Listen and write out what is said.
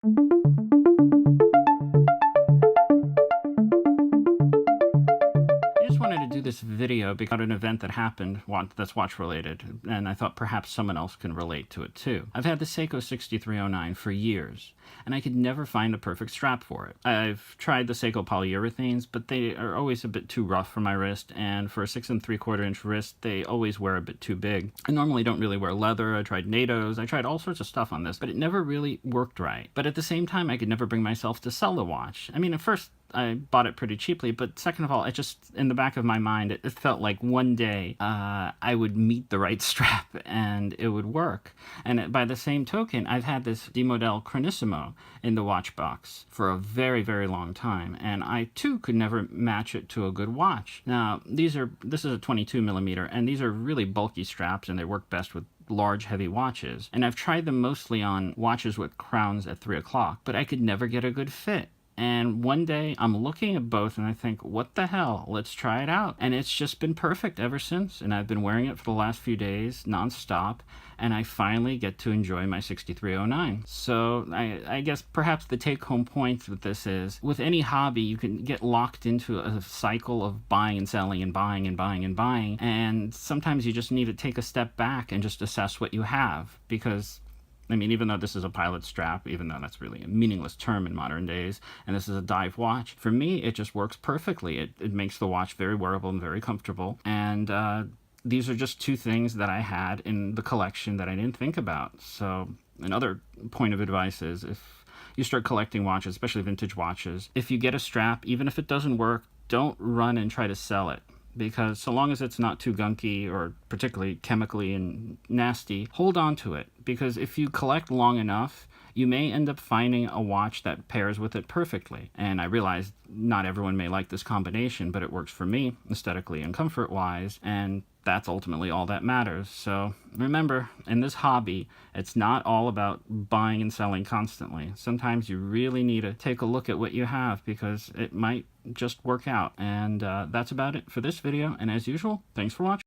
I just wanted to do this video about an event that happened that's watch related, and I thought perhaps someone else can relate to it too. I've had the Seiko 6309 for years, and I could never find a perfect strap for it. I've tried the Seiko polyurethanes, but they are always a bit too rough for my wrist, and for a 6 3/4 inch wrist, they always wear a bit too big. I normally don't really wear leather. I tried NATOs, I tried all sorts of stuff on this, but it never really worked right. But at the same time, I could never bring myself to sell the watch. I mean, at first, I bought it pretty cheaply, but second of all, it just, in the back of my mind, it felt like one day I would meet the right strap and it would work. And by the same token, I've had this Dimodell Chronissimo in the watch box for a very, very long time, and I too could never match it to a good watch. Now, this is a 22 millimeter, and these are really bulky straps, and they work best with large, heavy watches. And I've tried them mostly on watches with crowns at 3 o'clock, but I could never get a good fit. And one day I'm looking at both and I think, what the hell, let's try it out. And it's just been perfect ever since. And I've been wearing it for the last few days nonstop. And I finally get to enjoy my 6309. So I guess perhaps the take home point with this is, with any hobby, you can get locked into a cycle of buying and selling and buying and buying and buying. And sometimes you just need to take a step back and just assess what you have, because I mean, even though this is a pilot strap, even though that's really a meaningless term in modern days, and this is a dive watch, for me, it just works perfectly. It makes the watch very wearable and very comfortable. And these are just two things that I had in the collection that I didn't think about. So another point of advice is, if you start collecting watches, especially vintage watches, if you get a strap, even if it doesn't work, don't run and try to sell it. Because so long as it's not too gunky or particularly chemically and nasty, hold on to it. Because if you collect long enough, you may end up finding a watch that pairs with it perfectly. And I realize not everyone may like this combination, but it works for me, aesthetically and comfort-wise, and that's ultimately all that matters. So remember, in this hobby, it's not all about buying and selling constantly. Sometimes you really need to take a look at what you have, because it might just work out. And that's about it for this video. And as usual, thanks for watching.